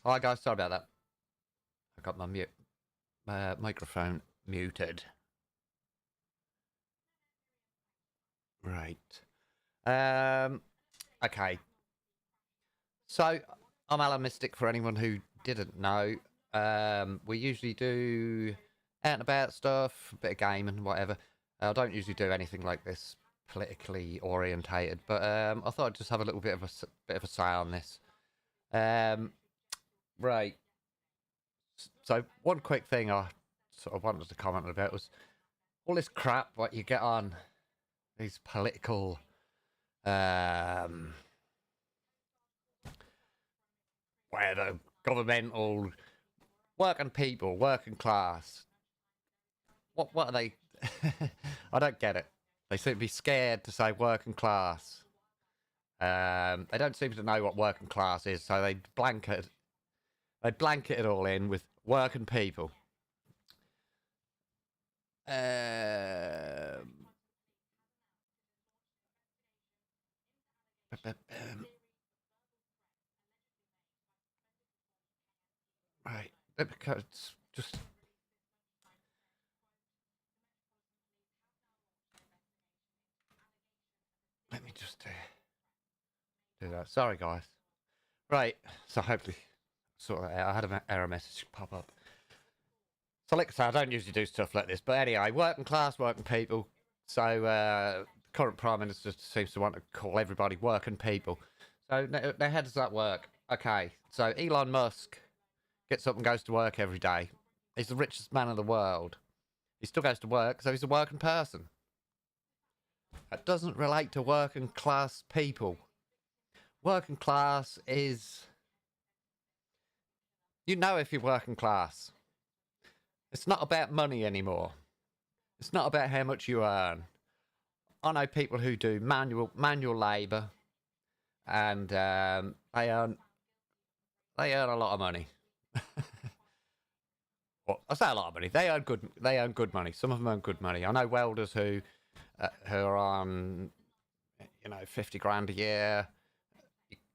Hi guys, sorry about that. I got my microphone muted. Right. Okay. So I'm Alan Mystic for anyone who didn't know. We usually do out and about stuff, a bit of gaming, whatever. I don't usually do anything like this politically orientated, but I thought I'd just have a little bit of a say on this. Um, right. So one quick thing I sort of wanted to comment about was all this crap what you get on these political um whatever governmental working people, working class. What are they? I don't get it. They seem to be scared to say working class. They don't seem to know what working class is, so they blanket it all in with working people. Um, right, because just let me just do that. Sorry, guys. Right, so hopefully sort of I had an error message pop up. So like I say, I don't usually do stuff like this, but anyway, working class, working people. So the current prime minister seems to want to call everybody working people. So now how does that work? Okay, so Elon Musk gets up and goes to work every day. He's the richest man in the world. He still goes to work, so he's a working person. That doesn't relate to working class people. Working class is, you know, if you're working class, it's not about money anymore. It's not about how much you earn. I know people who do manual labour, and they earn a lot of money. Well, I say a lot of money. They earn good money. Some of them earn good money. I know welders who are on 50 grand a year.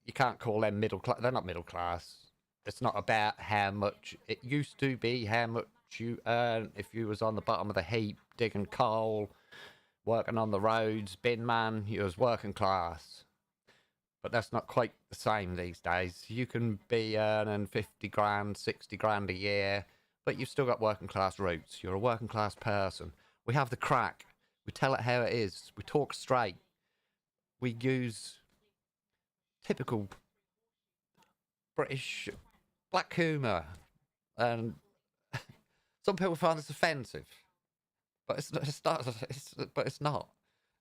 You can't call them middle class. They're not middle class. It's not about how much it used to be. How much you earn if you was on the bottom of the heap digging coal, working on the roads, bin man. You was working class. But that's not quite the same these days. You can be earning 50 grand, 60 grand a year, but you've still got working class roots. You're a working class person. We have the crack. We tell it how it is. We talk straight. We use typical British black humour. And some people find this offensive, but it's not.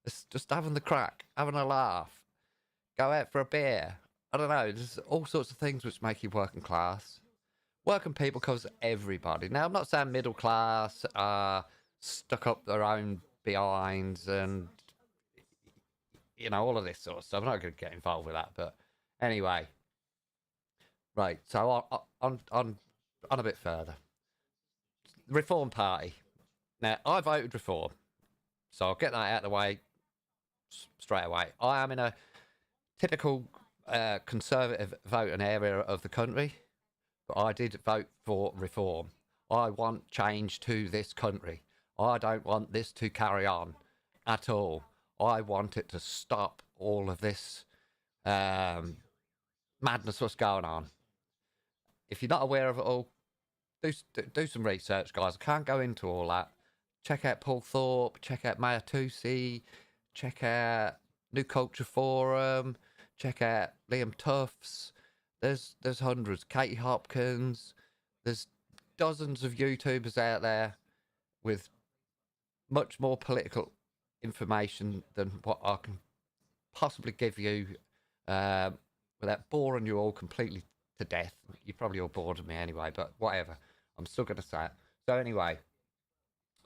It's just having the crack, having a laugh, go out for a beer. I don't know. There's all sorts of things which make you working class. Working people covers everybody. Now, I'm not saying middle class are stuck up their own behinds and all of this sort of stuff. I'm not going to get involved with that, but anyway, right. So on a bit further, Reform Party. Now, I voted Reform, so I'll get that out of the way straight away. I am in a typical conservative voting area of the country, but I did vote for Reform. I want change to this country. I don't want this to carry on at all. I want it to stop all of this madness what's going on. If you're not aware of it all, do some research, guys. I can't go into all that. Check out Paul Thorpe, check out Maya Tusi, check out New Culture Forum, check out Liam Tufts. There's hundreds. Katie Hopkins. There's dozens of YouTubers out there with much more political information than what I can possibly give you without boring you all completely to death. You're probably all bored of me anyway, but whatever. I'm still going to say it. So anyway,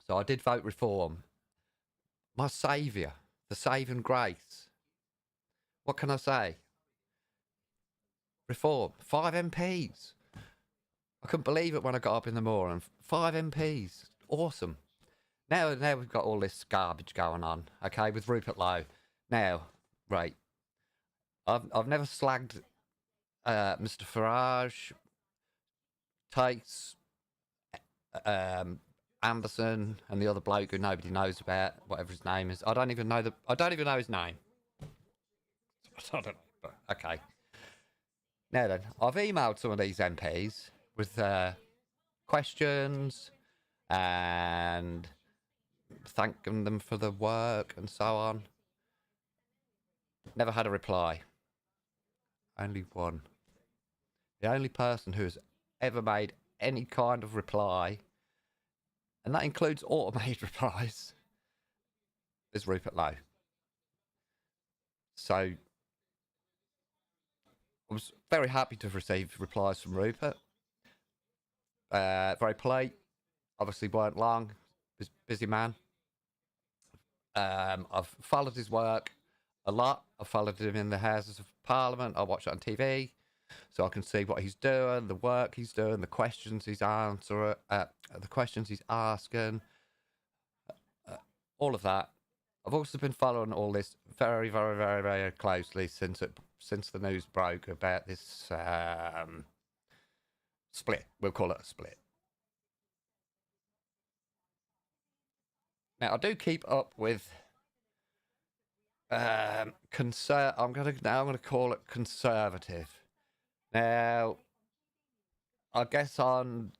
so I did vote Reform. My saviour, the saving grace. What can I say? Reform. 5 MPs. I couldn't believe it when I got up in the morning. 5 MPs. Awesome. Now we've got all this garbage going on, okay, with Rupert Lowe. Now, right, I've never slagged Mr. Farage. Tate's, Anderson, and the other bloke who nobody knows about, whatever his name is. I don't even know his name. I don't know, but okay. Now then, I've emailed some of these MPs with questions and thanking them for the work and so on. Never had a reply. Only one. The only person who has ever made any kind of reply, and that includes automated replies, is Rupert Lowe. So I was very happy to have received replies from Rupert. Very polite. Obviously weren't long. Busy man. I've followed his work a lot. I've followed him in the Houses of Parliament. I watch it on TV, so I can see what he's doing, the work he's doing, the questions he's answering, the questions he's asking, all of that. I've also been following all this very, very, very, very closely since the news broke about this split. We'll call it a split. Now I do keep up with I'm gonna call it conservative. Now, I guess on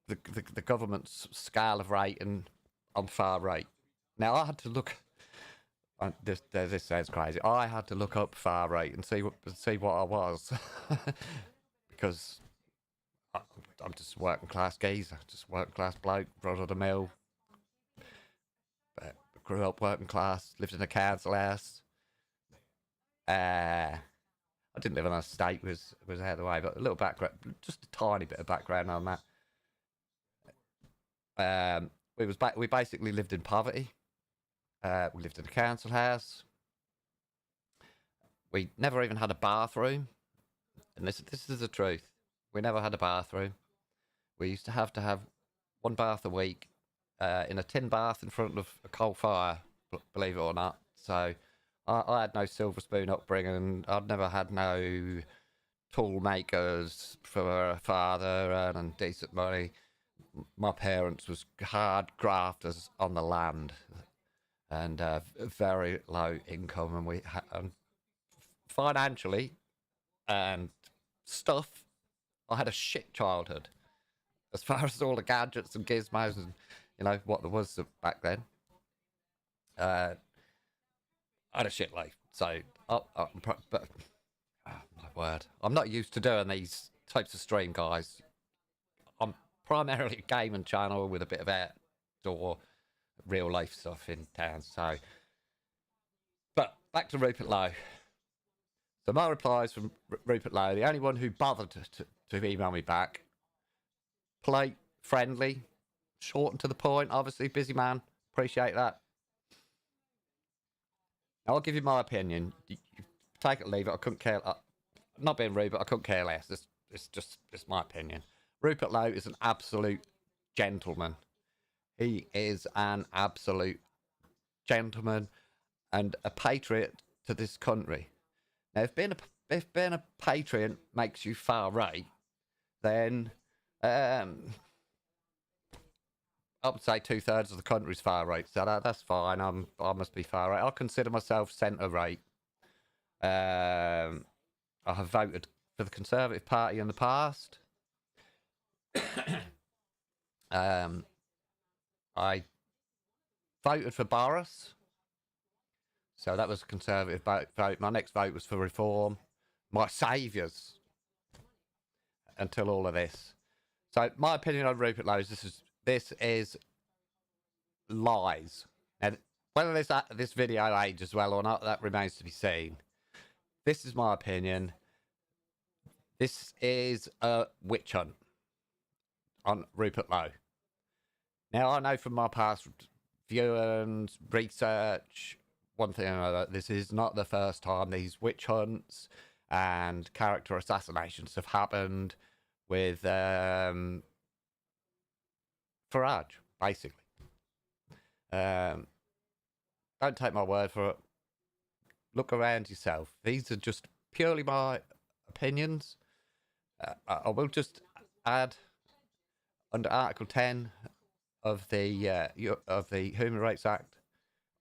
the government's scale of rating, I'm far right. Now I had to look. This sounds crazy. I had to look up far right and see what I was, because I'm just working class geezer, just working class bloke, run of the mill. Grew up working class, lived in a council house. I didn't live on a estate, was out of the way, but a little background, just a tiny bit of background on that. We basically lived in poverty. We lived in a council house. We never even had a bathroom, and this is the truth. We never had a bathroom. We used to have one bath a week, in a tin bath in front of a coal fire, believe it or not. So I had no silver spoon upbringing. I'd never had no tool makers for a father earning decent money. My parents was hard grafters on the land, and very low income, and we financially and stuff. I had a shit childhood as far as all the gadgets and gizmos and what there was back then. I had a shit life, so but my word, I'm not used to doing these types of stream, guys. I'm primarily a gaming channel with a bit of outdoor real life stuff in town. So, but back to Rupert Lowe. So my replies from Rupert Lowe, the only one who bothered to email me back, polite, friendly, short and to the point. Obviously, busy man. Appreciate that. Now, I'll give you my opinion. You take it or leave it. I couldn't care. Not being rude, but I couldn't care less. It's my opinion. Rupert Lowe is an absolute gentleman. He is an absolute gentleman and a patriot to this country. Now, if being a patriot makes you far right, then I would say 2/3 of the country's far right, so that's fine. I must be far right. I consider myself centre right. I have voted for the Conservative Party in the past. I voted for Boris, so that was a Conservative vote. My next vote was for Reform. My saviours until all of this. So my opinion on Rupert Lowe is this is lies. Now, whether this video ages well or not, that remains to be seen. This is my opinion. This is a witch hunt on Rupert Lowe. Now, I know from my past viewing, research, one thing or another, this is not the first time these witch hunts and character assassinations have happened with Farage, basically. Don't take my word for it. Look around yourself. These are just purely my opinions. I will just add under Article 10 of the Human Rights Act,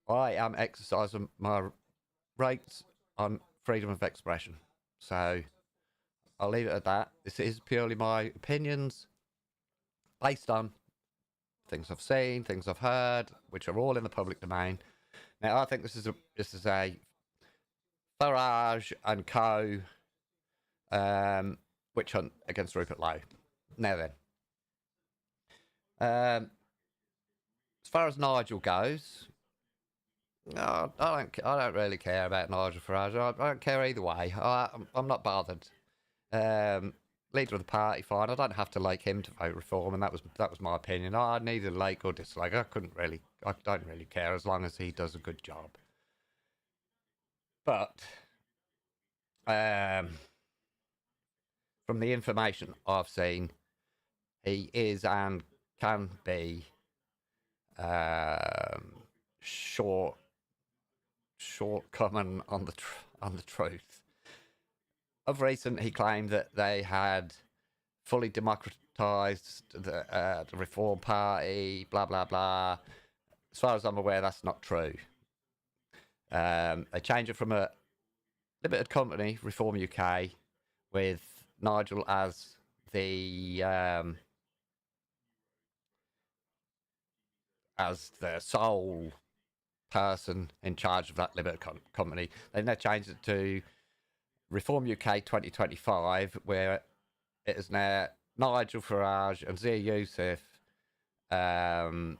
I am exercising my rights on freedom of expression. So I'll leave it at that. This is purely my opinions based on things I've seen, things I've heard, which are all in the public domain. Now, I think this is a Farage and Co. Witch hunt against Rupert Lowe. Now then, as far as Nigel goes, no, I don't really care about Nigel Farage. I don't care either way. I'm not bothered. Leader of the party, fine. I don't have to like him to vote reform, and that was my opinion. I neither like or dislike. I don't really care as long as he does a good job. But from the information I've seen, he is and can be shortcoming on the truth. Of recent, he claimed that they had fully democratised the Reform Party, blah blah blah. As far as I'm aware, that's not true. They changed it from a limited company, Reform UK, with Nigel as the sole person in charge of that limited company. They now changed it to Reform UK 2025, where it is now Nigel Farage and Zia Youssef on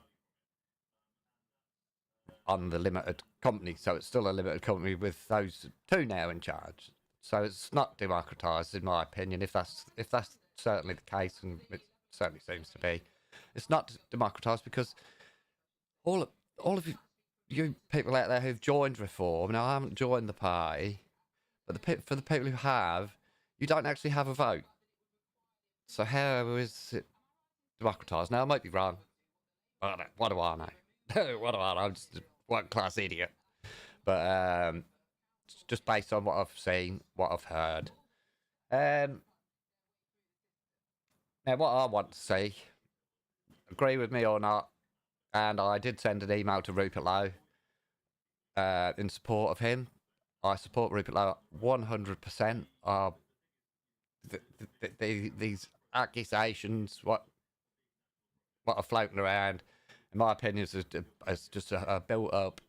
the limited company. So it's still a limited company with those two now in charge. So it's not democratised, in my opinion. If that's certainly the case, and it certainly seems to be, it's not democratised because all of you people out there who've joined Reform. Now, I haven't joined the party, but for the people who have, you don't actually have a vote. So how is it democratised? Now, I might be wrong. I don't know. What do I know? What do I know? I'm just a one-class idiot. But just based on what I've seen, what I've heard. Now, what I want to see, agree with me or not, and I did send an email to Rupert Lowe in support of him. I support Rupert Lowe 100%. These accusations, what are floating around, in my opinion, is just a built-up,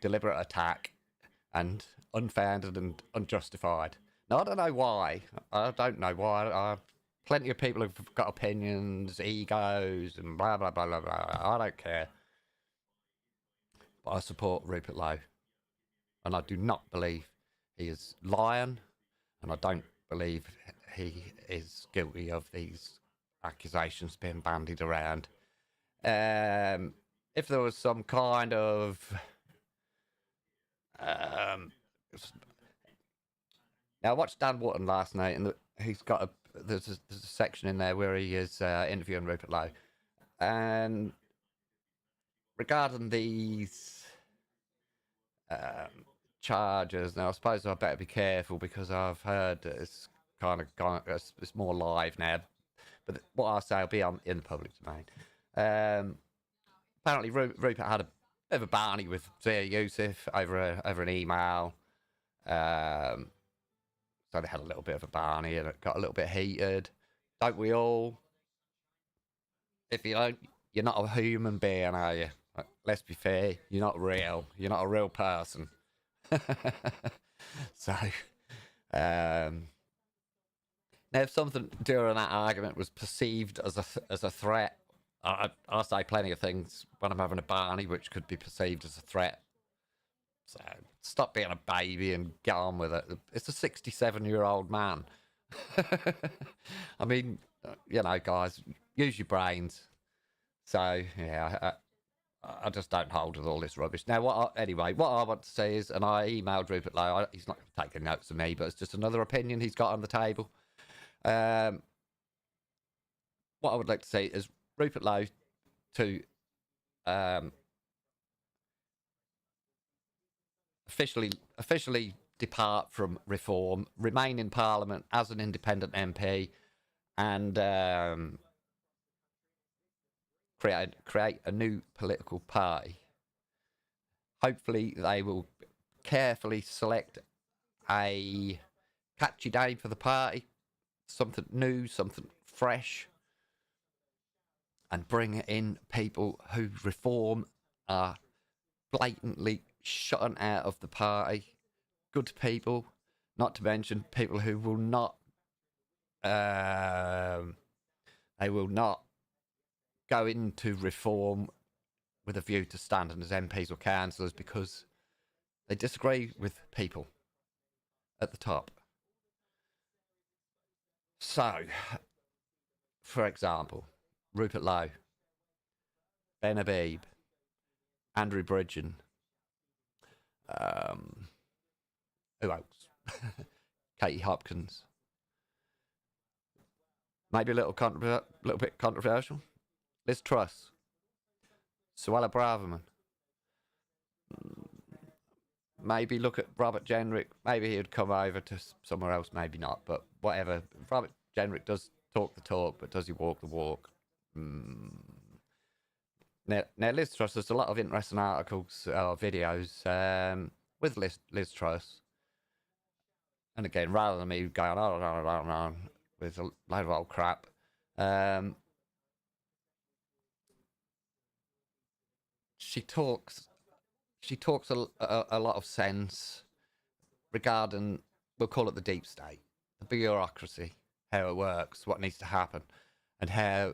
deliberate attack, and unfounded and unjustified. Now, I don't know why. Plenty of people have got opinions, egos, and blah, blah, blah, blah, blah. I don't care. But I support Rupert Lowe. And I do not believe he is lying. And I don't believe he is guilty of these accusations being bandied around. If there was some kind of... Now, I watched Dan Wootton last night, and he's got there's a section in there where he is interviewing Rupert Lowe, and regarding these charges. Now, I suppose I better be careful because I've heard that it's kind of gone. It's more live now, but what I say will be in the public domain. Apparently, Rupert had a bit of a barney with Zia Youssef over an email. So they had a little bit of a barney and it got a little bit heated. Don't we all? If you don't, you're not a human being, are you? Let's be fair, you're not real. You're not a real person. So, now if something during that argument was perceived as a threat, I say plenty of things when I'm having a barney which could be perceived as a threat. So stop being a baby and get on with it. It's a 67-year-old man. I mean, guys, use your brains. So, yeah, I just don't hold with all this rubbish. Now, what I want to say is, and I emailed Rupert Lowe, he's not taking notes of me, but it's just another opinion he's got on the table. What I would like to say is Rupert Lowe to officially depart from Reform, remain in Parliament as an independent MP, and create a new political party. Hopefully, they will carefully select a catchy name for the party, something new, something fresh, and bring in people who reform are blatantly shut out of the party. Good people, not to mention people who will not, they will not go into reform with a view to standing as MPs or councillors because they disagree with people at the top. So, for example, Rupert Lowe, Ben Habib, Andrew Bridgen, who else? Katie Hopkins. Maybe a little bit controversial. Liz Truss, Suella Braverman. Maybe look at Robert Jenrick. Maybe he'd come over to somewhere else. Maybe not. But whatever. Robert Jenrick does talk the talk, but does he walk the walk? Now, Liz Truss, there's a lot of interesting articles or videos with Liz Truss. And again, rather than me going on with a load of old crap, she talks a lot of sense regarding, we'll call it the deep state, the bureaucracy, how it works, what needs to happen, and how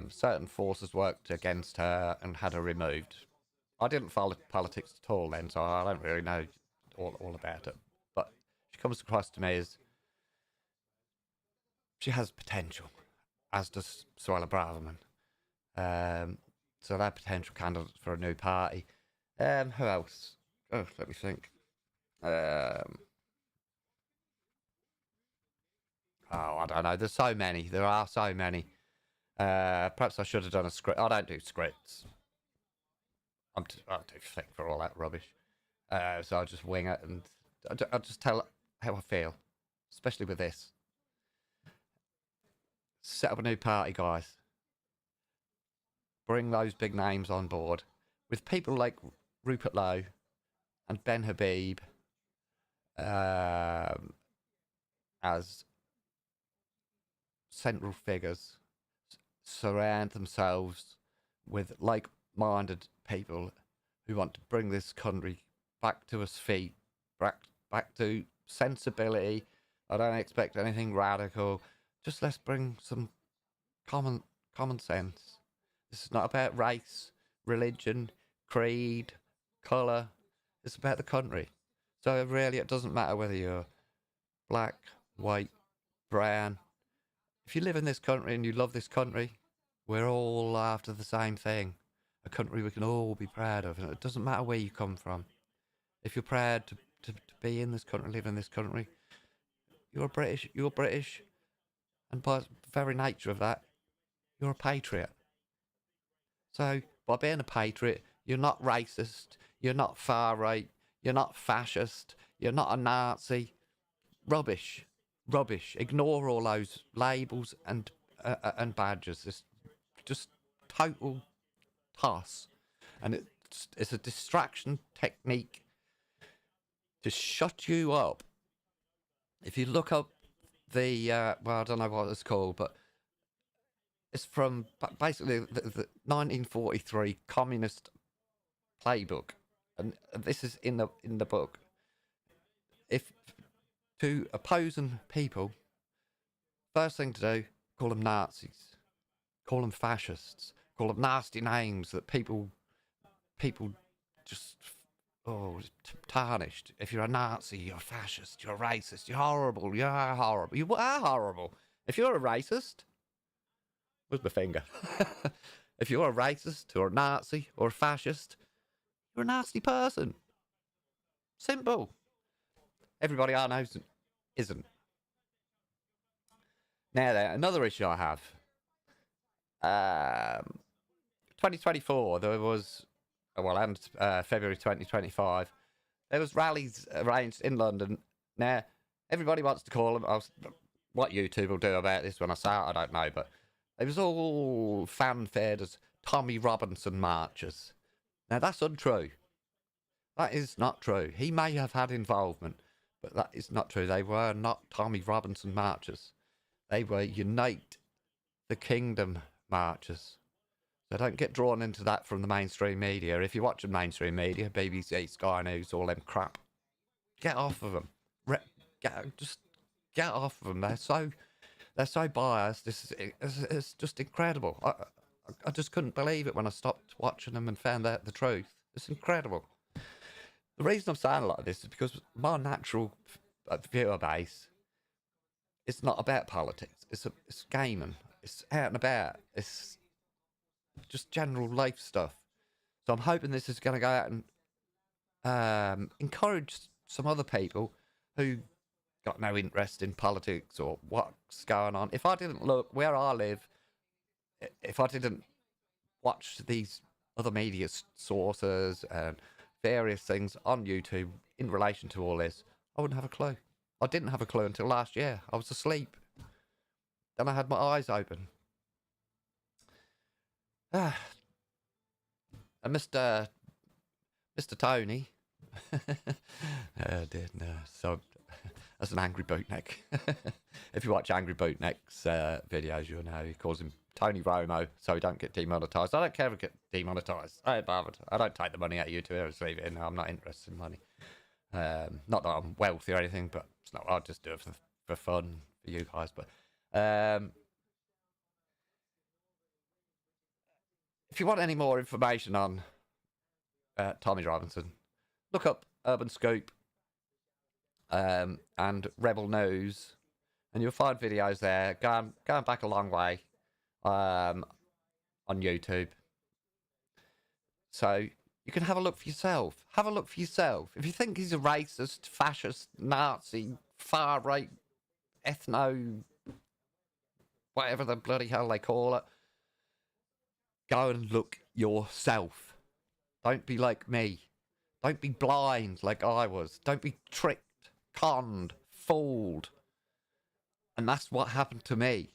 certain forces worked against her and had her removed. I didn't follow politics at all then, so I don't really know all about it. But she comes across to me as she has potential, as does Suella Braverman. So they're potential candidates for a new party. Who else? Oh, let me think. Oh, I don't know. There's so many. There are so many. Perhaps I should have done a script. I don't do scripts. I'm too thick for all that rubbish. So I'll just wing it and I'll just tell how I feel, especially with this. Set up a new party, guys. Bring those big names on board with people like Rupert Lowe and Ben Habib as central figures. Surround themselves with like-minded people who want to bring this country back to its feet, back to sensibility. I don't expect anything radical. Just let's bring some common sense. This is not about race, religion, creed, colour. It's about the country. So really, it doesn't matter whether you're black, white, brown. If you live in this country and you love this country, we're all after the same thing. A country we can all be proud of. And it doesn't matter where you come from. If you're proud to be in this country, live in this country, you're British. And by the very nature of that, you're a patriot. So, by being a patriot, you're not racist, you're not far right, you're not fascist, you're not a Nazi. Rubbish. Ignore all those labels and badges. It's just total toss. And it's a distraction technique to shut you up. If you look up the, well, I don't know what it's called, but it's from basically the 1943 Communist Playbook, and this is in the book. If to opposing people, first thing to do, call them Nazis, call them fascists, call them nasty names that people just tarnished. If you're a Nazi, you're a fascist, you're a racist, you're horrible, you are horrible. If you're a racist, where's my finger? If you're a racist or a Nazi or a fascist, you're a nasty person. Simple. Everybody I know isn't. Now then, another issue I have. 2024, there was, and February 2025, there was rallies arranged in London. Now, everybody wants to call them. What YouTube will do about this when I say it, I don't know, but it was all fanfared as Tommy Robinson marches. Now, that's untrue. That is not true. He may have had involvement, but that is not true. They were not Tommy Robinson marches. They were Unite the Kingdom marches. So don't get drawn into that from the mainstream media. If you're watching mainstream media, BBC, Sky News, all them crap, get off of them. Just get off of them. They're so biased. It's just incredible. I just couldn't believe it when I stopped watching them and found out the truth. It's incredible. The reason I'm saying a lot of this is because my natural viewer base is not about politics. It's gaming. It's out and about. It's just general life stuff. So I'm hoping this is going to go out and encourage some other people who got no interest in politics or what's going on. If I didn't look where I live, if I didn't watch these other media sources and various things on YouTube in relation to all this, I wouldn't have a clue. I didn't have a clue until last year. I was asleep. Then I had my eyes open. And Mr. Tony, so that's an angry bootneck. If you watch Angry Bootneck's videos, you'll know he calls him Tony Romo, so he don't get demonetised. I don't care if I get demonetised. I ain't bothered. I don't take the money out of YouTube. I just leave it in. I'm not interested in money. Not that I'm wealthy or anything, but it's not. I'll just do it for fun for you guys. But if you want any more information on Tommy Robinson, look up Urban Scoop and Rebel News, and you'll find videos there going back a long way on YouTube. So you can have a look for yourself. Have a look for yourself. If you think he's a racist, fascist, Nazi, far-right, ethno, whatever the bloody hell they call it, go and look yourself. Don't be like me. Don't be blind like I was. Don't be tricked, conned, fooled. And that's what happened to me,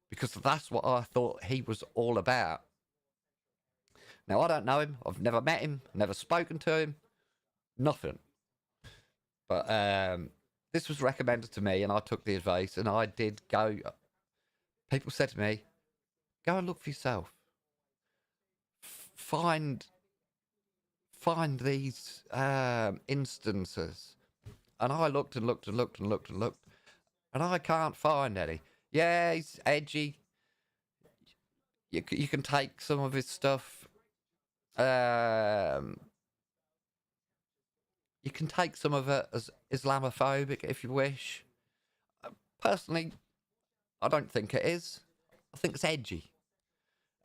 because that's what I thought he was all about. Now, I don't know him. I've never met him, never spoken to him, nothing. But this was recommended to me, and I took the advice, and I did go. People said to me, go and look for yourself. Find these instances. And I looked and looked and looked and looked and looked, and I can't find any. Yeah, he's edgy. You can take some of his stuff. You can take some of it as Islamophobic if you wish. Personally, I don't think it is. I think it's edgy.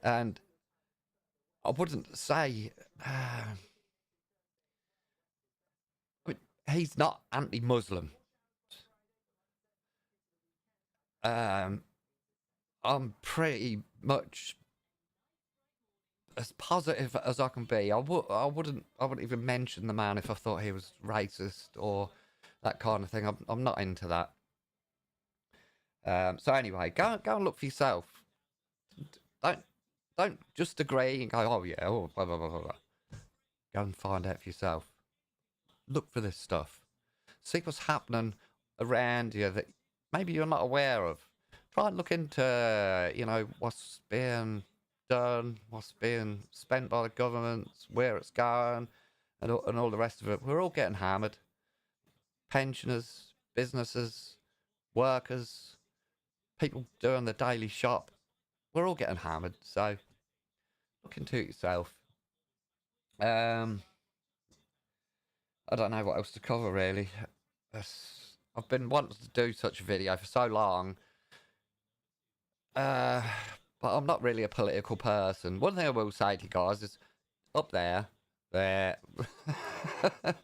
And I wouldn't say... I mean, he's not anti-Muslim. I'm pretty much as positive as I can be. I wouldn't even mention the man if I thought he was racist or that kind of thing. I'm not into that. So anyway, go and look for yourself. Don't just agree and go, oh yeah, oh, blah, blah, blah, blah. Go and find out for yourself. Look for this stuff. See what's happening around you that maybe you're not aware of. Try and look into, what's being done, what's being spent by the governments, where it's going, and all the rest of it. We're all getting hammered. Pensioners, businesses, workers, people doing the daily shop. We're all getting hammered, so look into it yourself. I don't know what else to cover, really. I've been wanting to do such a video for so long. But I'm not really a political person. One thing I will say to you guys is, up there,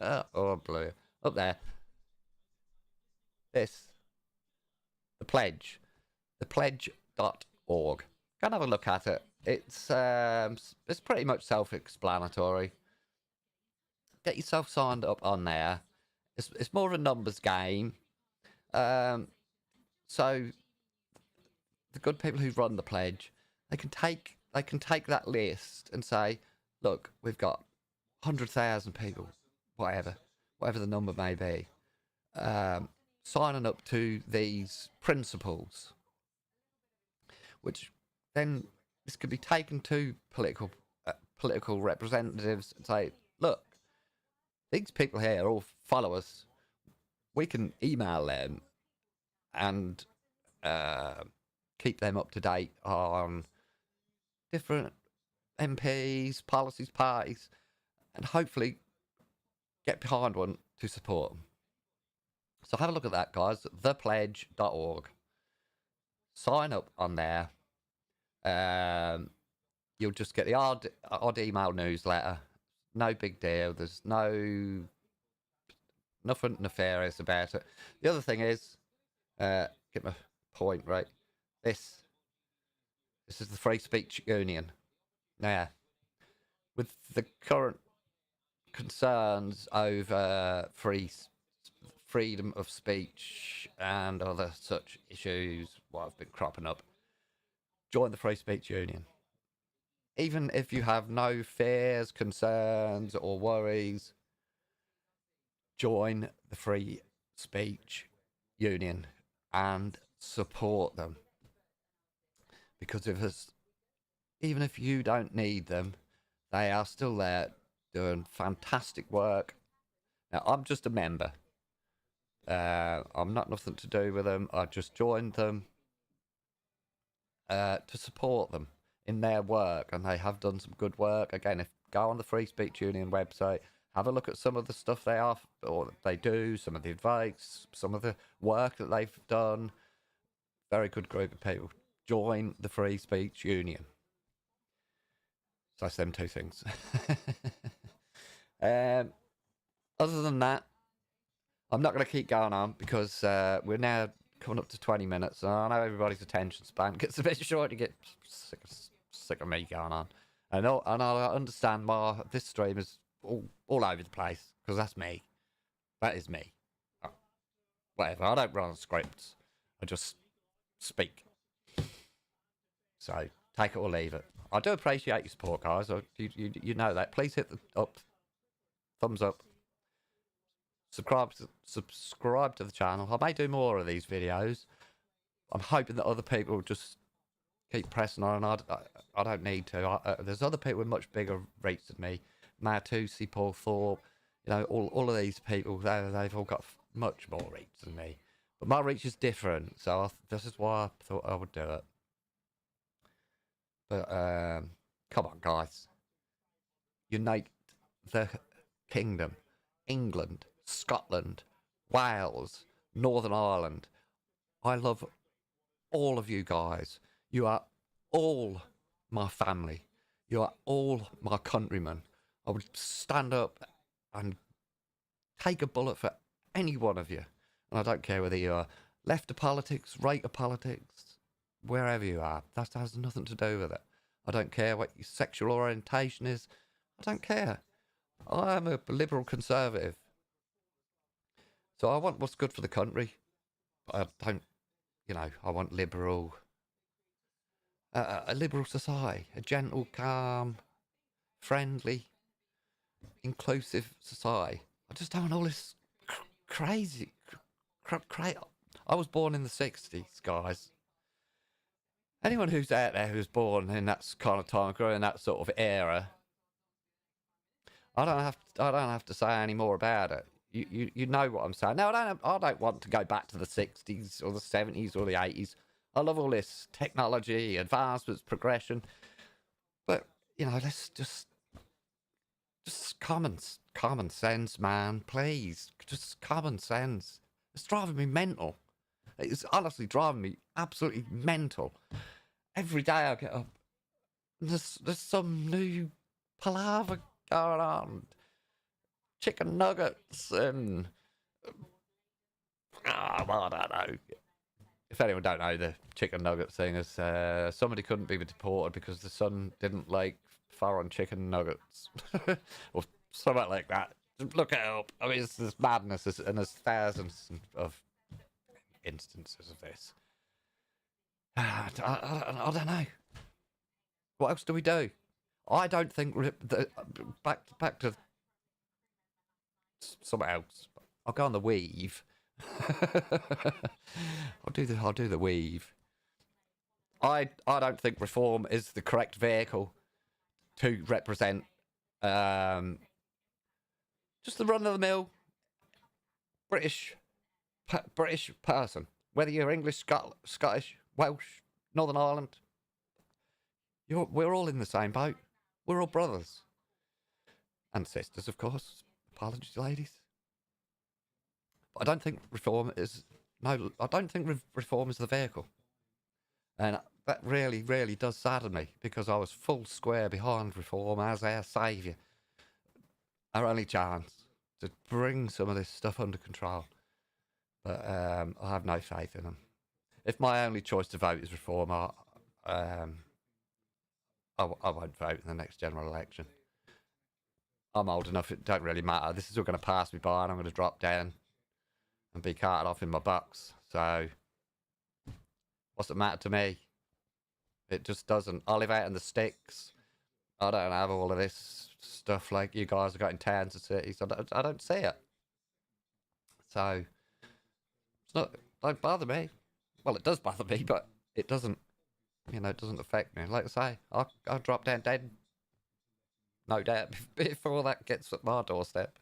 oh, blue, up there, the pledge.org. Go and have a look at it. It's pretty much self-explanatory. Get yourself signed up on there. It's more of a numbers game. So the good people who run the pledge, they can take they can take that list and say, look, we've got 100,000 people, whatever the number may be, signing up to these principles, which then this could be taken to political representatives and say, look, these people here all follow us. We can email them and keep them up to date on different MPs, policies, parties, and hopefully get behind one to support them. So have a look at that, guys. thepledge.org. Sign up on there. You'll just get the odd email newsletter. No big deal. There's nothing nefarious about it. The other thing is, get my point right. This is the Free Speech Union. Now, with the current concerns over freedom of speech and other such issues, what have been cropping up, join the Free Speech Union. Even if you have no fears, concerns, or worries, join the Free Speech Union and support them. Because even if you don't need them, they are still there doing fantastic work. Now, I'm just a member. I'm not nothing to do with them. I just joined them to support them in their work, and they have done some good work. Again, go on the Free Speech Union website, have a look at some of the stuff they do, some of the advice, some of the work that they've done. Very good group of people. Join the Free Speech Union. So that's them two things. Other than that, I'm not going to keep going on because we're now coming up to 20 minutes. And I know everybody's attention span gets a bit short. You get sick of me going on. And I understand this stream is all over the place because that's me. That is me. Whatever. I don't run scripts. I just speak. So take it or leave it. I do appreciate your support, guys. You know that. Please hit the thumbs up. Subscribe to the channel. I may do more of these videos. I'm hoping that other people just keep pressing on. I don't need to. There's other people with much bigger reach than me. Matusi, Paul Thorpe, all of these people. They've all got much more reach than me. But my reach is different, so this is why I thought I would do it. But come on, guys. Unite the kingdom. England, Scotland, Wales, Northern Ireland. I love all of you guys. You are all my family. You are all my countrymen. I would stand up and take a bullet for any one of you. And I don't care whether you are left of politics, right of politics, wherever you are. That has nothing to do with it. I don't care what your sexual orientation is. I don't care. I am a liberal conservative. So I want what's good for the country. I don't, I want a liberal society, a gentle, calm, friendly, inclusive society. I just don't want all this crazy. I was born in the 60s, guys. Anyone who's out there who's born in that kind of time, growing in that sort of era, I don't have to say any more about it. You know what I'm saying. No, I don't want to go back to the 60s or the 70s or the 80s. I love all this technology, advancements, progression. But, let's just common sense, man, please. Just common sense. It's driving me mental. It's honestly driving me absolutely mental. Every day I get up, there's some new palaver going on. Chicken nuggets and I don't know. If anyone don't know, the chicken nugget thing is somebody couldn't be deported because the son didn't like foreign chicken nuggets or something like that. Look it up. I mean, there's madness, and there's thousands of instances of this. I don't know. What else do we do? I don't think back to something else. I'll go on the weave. I'll do the weave. I don't think reform is the correct vehicle to represent just the run of the mill British person, whether you're English, Scottish, Welsh, Northern Ireland. We're all in the same boat. We're all brothers and sisters, of course. Apologies, ladies. But I don't think reform is I don't think reform is the vehicle, and that really, really does sadden me because I was full square behind reform as our saviour, our only chance to bring some of this stuff under control. But I have no faith in them. If my only choice to vote is reform, I won't vote in the next general election. I'm old enough, it don't really matter. This is all going to pass me by and I'm going to drop down and be carted off in my bucks. So, what's it matter to me? It just doesn't. I live out in the sticks. I don't have all of this stuff like you guys have got in towns and cities. I don't see it. So, don't bother me. Well, it does bother me, but it doesn't, it doesn't affect me. Like I say, I'll drop down dead, no doubt, before that gets at my doorstep.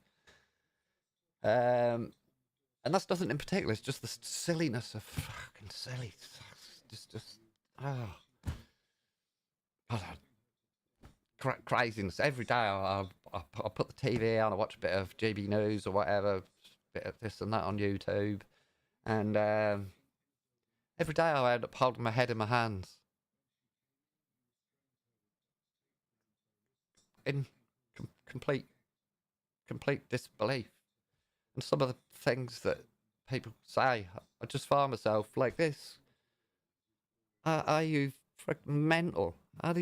And that's nothing in particular. It's just the silliness of fucking silly. Craziness. Every day I put the TV on, I watch a bit of GB News or whatever, bit of this and that on YouTube, and every day I end up holding my head in my hands in complete disbelief. And some of the things that people say, I just find myself like this. Are you mental? Are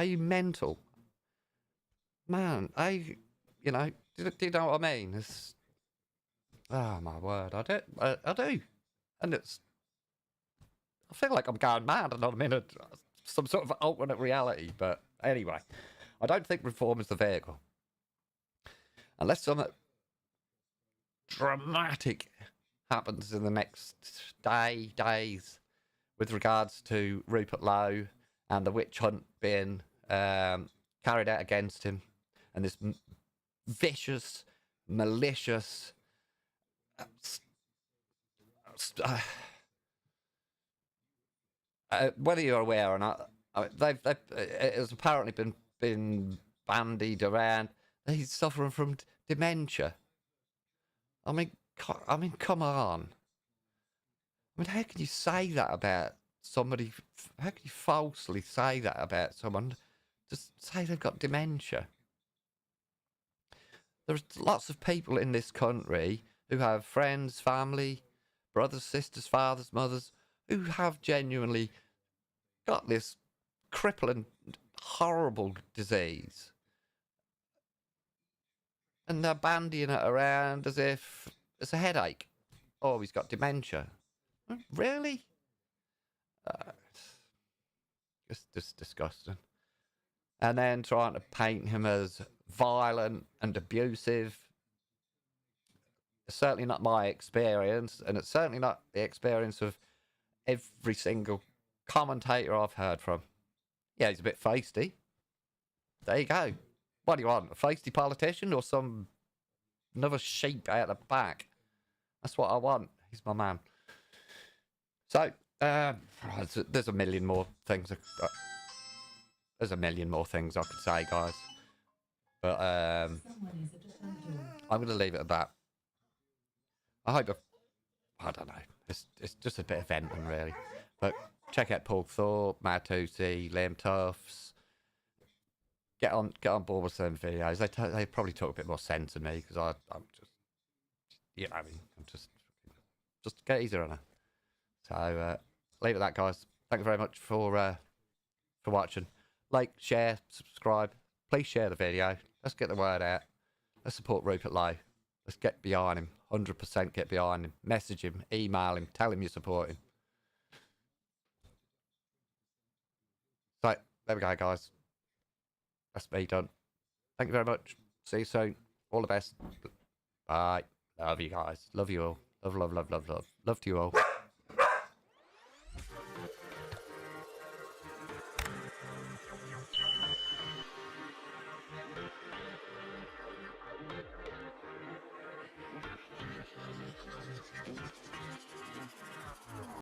you mental? Man, do you know what I mean? It's, oh my word, I do. And I feel like I'm going mad and I'm in some sort of alternate reality. But anyway, I don't think reform is the vehicle. Unless something dramatic happens in the next days with regards to Rupert Lowe and the witch hunt being carried out against him, and this vicious, malicious, whether you're aware or not, it has apparently been bandied around that he's suffering from dementia. I mean, come on. I mean, how can you say that about somebody? How can you falsely say that about someone? Just say they've got dementia. There's lots of people in this country who have friends, family, brothers, sisters, fathers, mothers, who have genuinely got this crippling, horrible disease. And they're bandying it around as if it's a headache. Oh, he's got dementia. Really? It's just disgusting. And then trying to paint him as violent and abusive. It's certainly not my experience, and it's certainly not the experience of every single commentator I've heard from. Yeah, he's a bit feisty. There you go. What do you want? A feisty politician or another sheep out the back? That's what I want. He's my man. So, there's a million more things. There's a million more things I could say, guys. But I'm going to leave it at that. I don't know. It's just a bit of venting, really. But check out Paul Thorpe, Matusi, Liam Tufts. Get on board with some videos. They probably talk a bit more sense than me because I'm just, I'm just a geezer on her. So leave it at that, guys. Thank you very much for watching. Like, share, subscribe. Please share the video. Let's get the word out. Let's support Rupert Lowe. Let's get behind him. 100% get behind him. Message him, email him, tell him you support him. So, there we go, guys. That's me done. Thank you very much. See you soon. All the best. Bye. Love you guys. Love you all. Love, love, love, love, love. Love to you all.